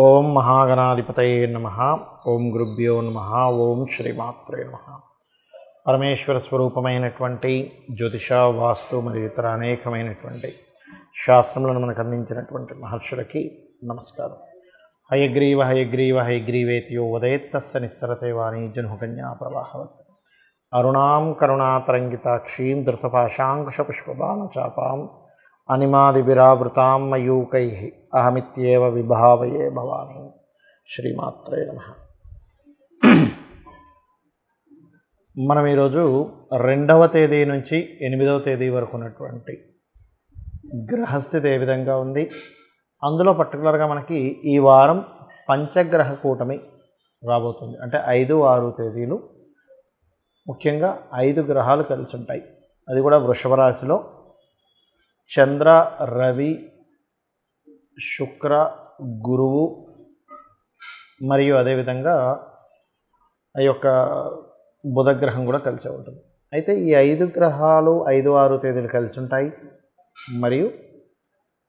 ఓం మహాగణాధిపతయే నమః. ఓం గురుభ్యో నమః. ఓం శ్రీమాత్రే నమః. పరమేశ్వర స్వరూపమైనటువంటి జ్యోతిష, వాస్తు మరియు ఇతర అనేకమైనటువంటి శాస్త్రములను మనకు అందించినటువంటి మహర్షులకి నమస్కారం. హయగ్రీవ హయగ్రీవ హయగ్రీవేతియో ఉదయత్తస్స నిస్సరతే వాణి జన్హుకన్యా ప్రవాహవత్ అరుణాం కరుణాతరంగితాక్షీం ధృతపాశాంకుశపుష్పబాణచాపాం అనిమాదిభిరావృతాం మయూకైః అహమిత్యేవ విభావయే భవాని. శ్రీమాత్రే నమః. మనం ఈరోజు 2వ తేదీ నుంచి 8వ తేదీ వరకు ఉన్నటువంటి గ్రహస్థితి ఏ విధంగా ఉంది, అందులో పర్టికులర్గా మనకి ఈ వారం పంచగ్రహ కూటమి రాబోతుంది. అంటే 5, 6 తేదీలు ముఖ్యంగా 5 గ్రహాలు కలిసి ఉంటాయి. అది కూడా వృషభ రాశిలో చంద్ర, రవి, శుక్ర, గురువు మరియు అదేవిధంగా ఆ యొక్క బుధగ్రహం కూడా కలిసి ఉంటుంది. అయితే ఈ 5 గ్రహాలు 5, 6 తేదీలు కలిసి ఉంటాయి. మరియు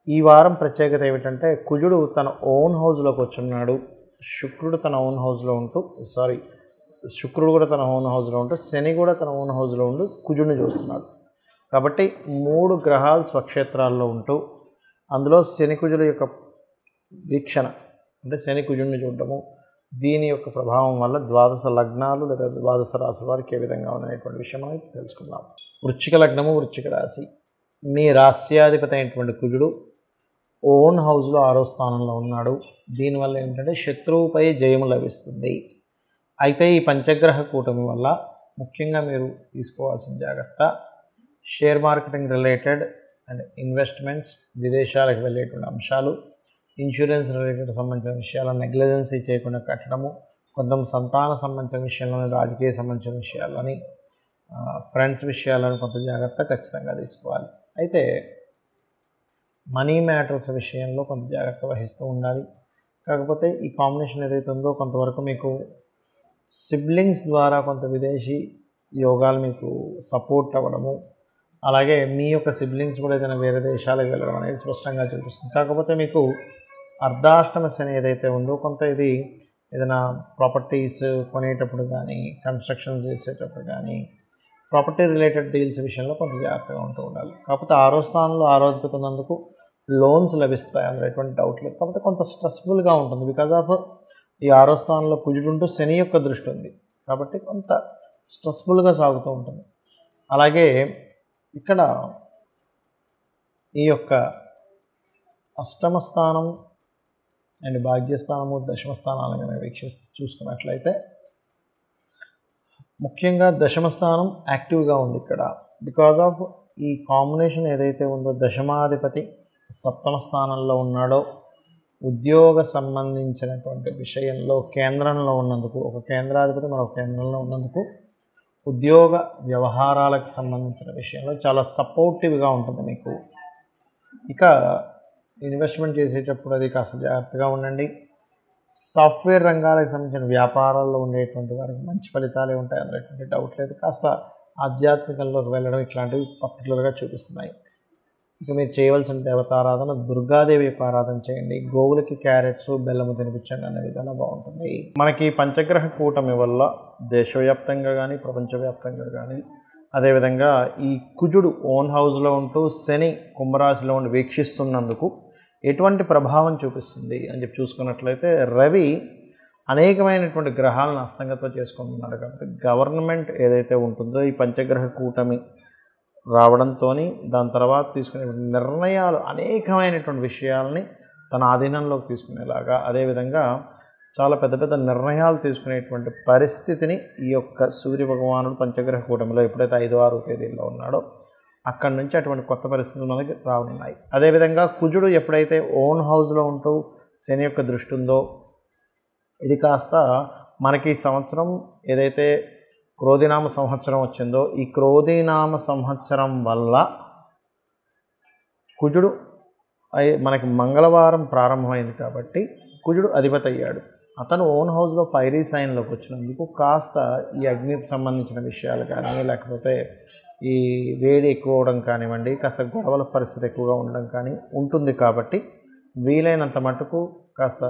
ఈ వారం ప్రత్యేకత ఏమిటంటే కుజుడు తన ఓన్ హౌస్లోకి వచ్చున్నాడు, శుక్రుడు తన ఓన్ హౌస్లో ఉంటూ శుక్రుడు కూడా తన ఓన్ హౌస్లో ఉంటూ శని కూడా తన ఓన్ హౌస్లో ఉంటూ కుజుడిని చూస్తున్నాడు. కాబట్టి 3 గ్రహాలు స్వక్షేత్రాల్లో ఉంటూ అందులో శని కుజుల యొక్క వీక్షణ అంటే శని కుజుడిని చూడటము, దీని యొక్క ప్రభావం వల్ల 12 లగ్నాలు లేదా 12 రాశి వారికి ఏ విధంగా ఉన్నటువంటి విషయం మనం తెలుసుకుందాం. వృశ్చిక లగ్నము, వృశ్చిక రాశి. మీ రాశ్యాధిపతి అయినటువంటి కుజుడు ఓన్ హౌస్లో 6వ స్థానంలో ఉన్నాడు. దీనివల్ల ఏంటంటే శత్రువుపై జయము లభిస్తుంది. అయితే ఈ పంచగ్రహ కూటమి వల్ల ముఖ్యంగా మీరు తీసుకోవాల్సిన జాగ్రత్త, share marketing related and investments, విదేశాలకు వెళ్ళేటువంటి అంశాలు, ఇన్సూరెన్స్ రిలేటెడ్ సంబంధించిన విషయాలను నెగ్లిజెన్సీ చేయకుండా కట్టడము, కొంతమంది సంతాన సంబంధించిన విషయాలను, రాజకీయ సంబంధించిన విషయాలని, ఫ్రెండ్స్ విషయాలను కొంత జాగ్రత్త ఖచ్చితంగా తీసుకోవాలి. అయితే మనీ మ్యాటర్స్ విషయంలో కొంత జాగ్రత్త వహిస్తూ ఉండాలి. కాకపోతే ఈ కాంబినేషన్ ఏదైతే ఉందో కొంతవరకు మీకు సిబ్లింగ్స్ ద్వారా కొంత విదేశీ యోగాలు మీకు సపోర్ట్ అవ్వడము, అలాగే మీ యొక్క సిబ్లింగ్స్ కూడా ఏదైనా వేరే దేశాలకు వెళ్ళడం అనేది స్పష్టంగా చూపిస్తుంది. కాకపోతే మీకు అర్ధాష్టమ శని ఏదైతే ఉందో కొంత ఇది ఏదైనా ప్రాపర్టీస్ కొనేటప్పుడు కానీ, కన్స్ట్రక్షన్ చేసేటప్పుడు కానీ, ప్రాపర్టీ రిలేటెడ్ డీల్స్ విషయంలో కొంత జాగ్రత్తగా ఉంటూ ఉండాలి. కాకపోతే 6వ స్థానంలో 6వ అధిపతి ఉన్నందుకు లోన్స్ లభిస్తాయి, అందులో ఎటువంటి డౌట్ లేదు. కాకపోతే కొంత స్ట్రెస్ఫుల్గా ఉంటుంది. బికాజ్ ఆఫ్ ఈ 6వ స్థానంలో కుజుడు ఉంటూ శని యొక్క దృష్టి ఉంది కాబట్టి కొంత స్ట్రెస్ఫుల్గా సాగుతూ ఉంటుంది. అలాగే ఇక్కడ ఈ యొక్క అష్టమ స్థానం అండ్ భాగ్యస్థానము, దశమ స్థానాలను చూసుకున్నట్లయితే ముఖ్యంగా దశమ స్థానం యాక్టివ్గా ఉంది ఇక్కడ. బికాజ్ ఆఫ్ ఈ కాంబినేషన్ ఏదైతే ఉందో దశమాధిపతి 7వ స్థానంలో ఉన్నాడో ఉద్యోగ సంబంధించినటువంటి విషయంలో కేంద్రంలో ఉన్నందుకు, ఒక కేంద్రాధిపతి మరొక కేంద్రంలో ఉన్నందుకు ఉద్యోగ వ్యవహారాలకు సంబంధించిన విషయంలో చాలా సపోర్టివ్గా ఉంటుంది మీకు. ఇక ఇన్వెస్ట్మెంట్ చేసేటప్పుడు అది కాస్త జాగ్రత్తగా ఉండండి. సాఫ్ట్వేర్ రంగాలకు సంబంధించిన వ్యాపారాల్లో ఉండేటువంటి వారికి మంచి ఫలితాలే ఉంటాయి, అందులో ఎటువంటి డౌట్ లేదు. కాస్త ఆధ్యాత్మికంలోకి వెళ్ళడం ఇట్లాంటివి పర్టికులర్గా చూపిస్తున్నాయి. ఇక మీరు చేయవలసిన దేవతారాధన దుర్గాదేవి యొక్క ఆరాధన చేయండి. గోవులకి క్యారెట్స్, బెల్లము తినిపించండి అనే విధానం బాగుంటుంది. మనకి పంచగ్రహ కూటమి వల్ల దేశవ్యాప్తంగా కానీ, ప్రపంచవ్యాప్తంగా కానీ, అదేవిధంగా ఈ కుజుడు ఓన్ హౌస్లో ఉంటూ శని కుంభరాశిలో ఉండి వీక్షిస్తున్నందుకు ఎటువంటి ప్రభావం చూపిస్తుంది అని చెప్పి చూసుకున్నట్లయితే రవి అనేకమైనటువంటి గ్రహాలను అస్తంగతం చేసుకుంటున్నాడు. కాబట్టి గవర్నమెంట్ ఏదైతే ఉంటుందో ఈ పంచగ్రహ కూటమి రావడంతో దాని తర్వాత తీసుకునే నిర్ణయాలు అనేకమైనటువంటి విషయాలని తన ఆధీనంలోకి తీసుకునేలాగా, అదేవిధంగా చాలా పెద్ద పెద్ద నిర్ణయాలు తీసుకునేటువంటి పరిస్థితిని ఈ యొక్క సూర్య భగవానుడు పంచగ్రహ కూటమిలో ఎప్పుడైతే 5, 6 తేదీల్లో ఉన్నాడో అక్కడి నుంచి అటువంటి కొత్త పరిస్థితులు మనకి రానున్నాయి. అదేవిధంగా కుజుడు ఎప్పుడైతే ఓన్ హౌస్లో ఉంటూ శని యొక్క దృష్టి ఉందో ఇది కాస్త మనకి ఈ సంవత్సరం ఏదైతే క్రోధినామ సంవత్సరం వచ్చిందో ఈ క్రోధినామ సంవత్సరం వల్ల కుజుడు మనకి మంగళవారం ప్రారంభమైంది కాబట్టి కుజుడు అధిపతి అయ్యాడు. అతను ఓన్ హౌస్లో ఫైరీ సైన్లోకి వచ్చినందుకు కాస్త ఈ అగ్నికి సంబంధించిన విషయాలు కానీ, లేకపోతే ఈ వేడి ఎక్కువ అవడం కానివ్వండి, కాస్త గొడవల పరిస్థితి ఎక్కువగా ఉండడం కానీ ఉంటుంది. కాబట్టి వీలైనంత మటుకు కాస్త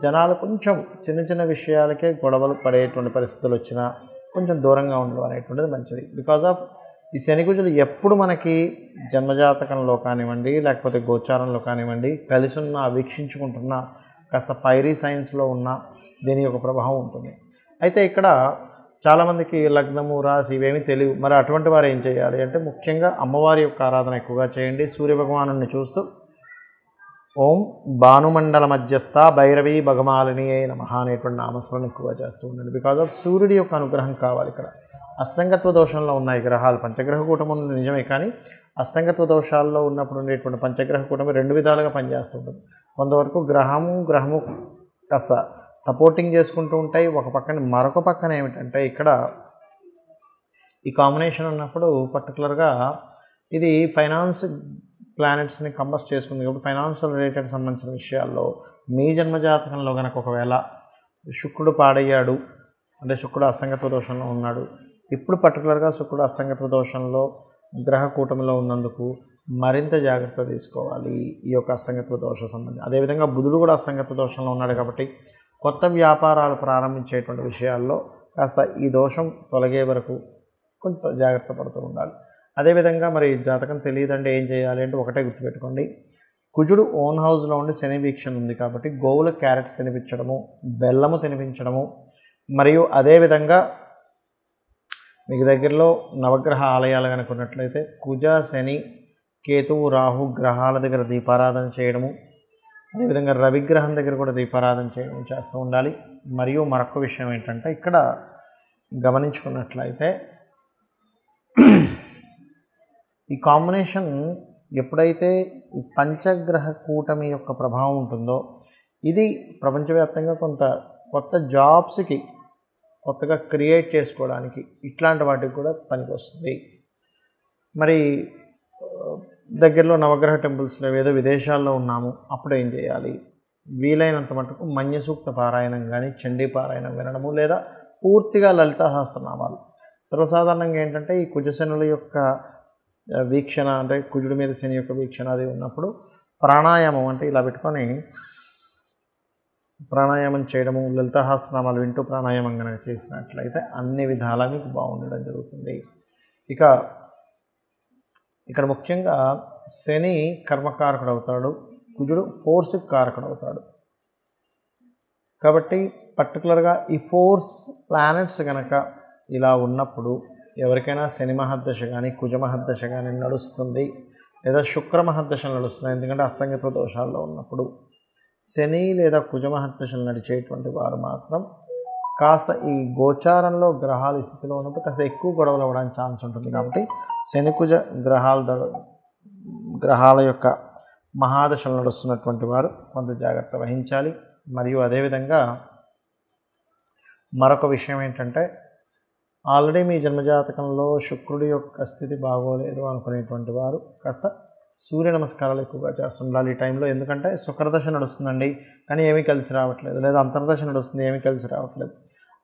జనాలు కొంచెం చిన్న చిన్న విషయాలకే గొడవలు పడేటువంటి పరిస్థితులు వచ్చినా కొంచెం దూరంగా ఉండడం అనేటువంటిది మంచిది. బికాజ్ ఆఫ్ ఈ శని కుజులు ఎప్పుడు మనకి జన్మజాతకంలో కానివ్వండి, లేకపోతే గోచారంలో కానివ్వండి, కలిసి ఉన్న వీక్షించుకుంటున్న కాస్త ఫైరీ సైన్స్లో ఉన్న దీని యొక్క ప్రభావం ఉంటుంది. అయితే ఇక్కడ చాలామందికి లగ్నము రాశి ఇవేమీ తెలియవు. మరి అటువంటి వారు ఏం చేయాలి అంటే ముఖ్యంగా అమ్మవారి యొక్క ఆరాధన ఎక్కువగా చేయండి. సూర్యభగవాను చూస్తూ ఓం భానుమండల మధ్యస్థ భైరవి భగమాలిని నమః అనేటువంటి నామస్మరణ ఎక్కువగా చేస్తూ ఉండండి. బికాజ్ ఆఫ్ సూర్యుడి యొక్క అనుగ్రహం కావాలి. ఇక్కడ అస్తంగత్వ దోషంలో ఉన్నాయి గ్రహాలు. పంచగ్రహ కూటమి నిజమే, కానీ అస్తంగత్వ దోషాల్లో ఉన్నప్పుడు ఉండేటువంటి పంచగ్రహ కూటమి 2 విధాలుగా పనిచేస్తుంటుంది. కొంతవరకు గ్రహము కాస్త సపోర్టింగ్ చేసుకుంటూ ఉంటాయి. ఒక పక్కన మరొక పక్కన ఏమిటంటే ఇక్కడ ఈ కాంబినేషన్ ఉన్నప్పుడు పర్టికులర్గా ఇది ఫైనాన్స్ ప్లానెట్స్ని కంబస్ట్ చేసుకుంది కాబట్టి ఫైనాన్షియల్ రిలేటెడ్ సంబంధించిన విషయాల్లో మీ జన్మజాతకంలో కనుక ఒకవేళ శుక్రుడు పాడయ్యాడు అంటే శుక్రుడు అస్తంగత్వ దోషంలో ఉన్నాడు, ఇప్పుడు పర్టికులర్గా శుక్రుడు అస్తంగత్వ దోషంలో గ్రహ కూటమిలో ఉన్నందుకు మరింత జాగ్రత్త తీసుకోవాలి ఈ యొక్క అస్తంగత్వ దోష సంబంధం. అదేవిధంగా బుధుడు కూడా అస్తంగత్వ దోషంలో ఉన్నాడు కాబట్టి కొత్త వ్యాపారాలు ప్రారంభించేటువంటి విషయాల్లో కాస్త ఈ దోషం తొలగే వరకు కొంత జాగ్రత్త పడుతూ ఉండాలి. అదేవిధంగా మరి జాతకం తెలియదంటే ఏం చేయాలి అంటే ఒకటే గుర్తుపెట్టుకోండి, కుజుడు ఓన్ హౌస్లో ఉండి శని వీక్షణ ఉంది కాబట్టి గోవుల క్యారెట్స్ తినిపించడము, బెల్లము తినిపించడము, మరియు అదేవిధంగా మీకు దగ్గరలో నవగ్రహ ఆలయాలు కనుక ఉన్నట్లయితే కుజ శని కేతువు రాహు గ్రహాల దగ్గర దీపారాధన చేయడము, అదేవిధంగా రవిగ్రహం దగ్గర కూడా దీపారాధన చేయడం చేస్తూ ఉండాలి. మరియు మరొక విషయం ఏంటంటే ఇక్కడ గమనించుకున్నట్లయితే ఈ కాంబినేషన్ ఎప్పుడైతే ఈ పంచగ్రహ కూటమి యొక్క ప్రభావం ఉంటుందో ఇది ప్రపంచవ్యాప్తంగా కొత్త జాబ్స్కి కొత్తగా క్రియేట్ చేసుకోవడానికి ఇట్లాంటి వాటికి కూడా పనికి వస్తుంది. మరి దగ్గరలో నవగ్రహ టెంపుల్స్లో ఏదో విదేశాల్లో ఉన్నాము, అప్పుడు ఏం చేయాలి? వీలైనంత మటుకు మన్య సూక్త పారాయణం కానీ చండీ పారాయణం వినడము, లేదా పూర్తిగా లలితా సహస్రనామాలు. సర్వసాధారణంగా ఏంటంటే ఈ కుజశనుల యొక్క వీక్షణ అంటే కుజుడి మీద శని యొక్క వీక్షణ అది ఉన్నప్పుడు ప్రాణాయామం అంటే ఇలా పెట్టుకొని ప్రాణాయామం చేయడము, లలితా సహస్రనామాలు వింటూ ప్రాణాయామం కనుక చేసినట్లయితే అన్ని విధాలా మీకు బాగుండడం జరుగుతుంది. ఇక్కడ ముఖ్యంగా శని కర్మకారకుడు అవుతాడు, కుజుడు ఫోర్స్కి కారకుడు అవుతాడు. కాబట్టి పర్టికులర్గా ఈ ఫోర్స్ ప్లానెట్స్ కనుక ఇలా ఉన్నప్పుడు ఎవరికైనా శని మహర్దశ కానీ కుజ మహర్దశ కానీ నడుస్తుంది, లేదా శుక్ర మహర్దశలు నడుస్తున్నాయి. ఎందుకంటే అస్తంగత్వ దోషాల్లో ఉన్నప్పుడు శని లేదా కుజ మహర్దశలు నడిచేటువంటి వారు మాత్రం కాస్త ఈ గోచారంలో గ్రహాల స్థితిలో ఉన్నప్పుడు కాస్త ఎక్కువ గొడవలు అవ్వడానికి ఛాన్స్ ఉంటుంది. కాబట్టి శని కుజ గ్రహాల యొక్క మహాదశలు నడుస్తున్నటువంటి వారు కొంత జాగ్రత్త వహించాలి. మరియు అదేవిధంగా మరొక విషయం ఏంటంటే ఆల్రెడీ మీ జన్మజాతకంలో శుక్రుడి యొక్క స్థితి బాగోలేదు అనుకునేటువంటి వారు కాస్త సూర్య నమస్కారాలు ఎక్కువగా చేస్తుండాలి ఈ టైంలో. ఎందుకంటే శుక్రదశ నడుస్తుందండి కానీ ఏమీ కలిసి రావట్లేదు, లేదా అంతర్దశ నడుస్తుంది ఏమీ కలిసి రావట్లేదు.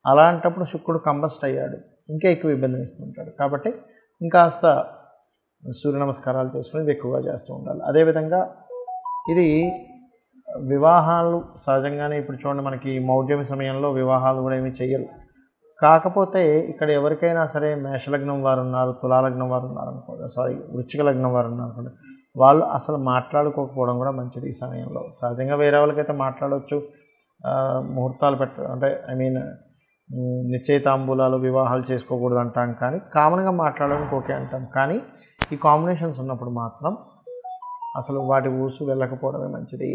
అలాంటప్పుడు శుక్రుడు కంబస్ట్ అయ్యాడు, ఇంకా ఎక్కువ ఇబ్బందిని ఇస్తుంటాడు. కాబట్టి ఇంకాస్త సూర్య నమస్కారాలు చేసుకుని ఎక్కువగా చేస్తూ ఉండాలి. అదేవిధంగా ఇది వివాహాలు సహజంగానే ఇప్పుడు చూడండి మనకి మౌఢ్యమి సమయంలో వివాహాలు కూడా ఏమీ చెయ్యరు. కాకపోతే ఇక్కడ ఎవరికైనా సరే మేషలగ్నం వారు ఉన్నారు, తులాలగ్నం వారు ఉన్నారు అనుకోండి, వృశ్చిక లగ్నం వారు ఉన్నారు అనుకోండి, వాళ్ళు అసలు మాట్లాడుకోకపోవడం కూడా మంచిది ఈ సమయంలో. సహజంగా వేరే వాళ్ళకైతే మాట్లాడవచ్చు, ముహూర్తాలు అంటే నిశ్చయితాంబూలాలు వివాహాలు చేసుకోకూడదు అంటాం, కానీ కామన్గా మాట్లాడడానికి ఓకే అంటాం. కానీ ఈ కాంబినేషన్స్ ఉన్నప్పుడు మాత్రం అసలు వాటి ఊసు వెళ్ళకపోవడమే మంచిది.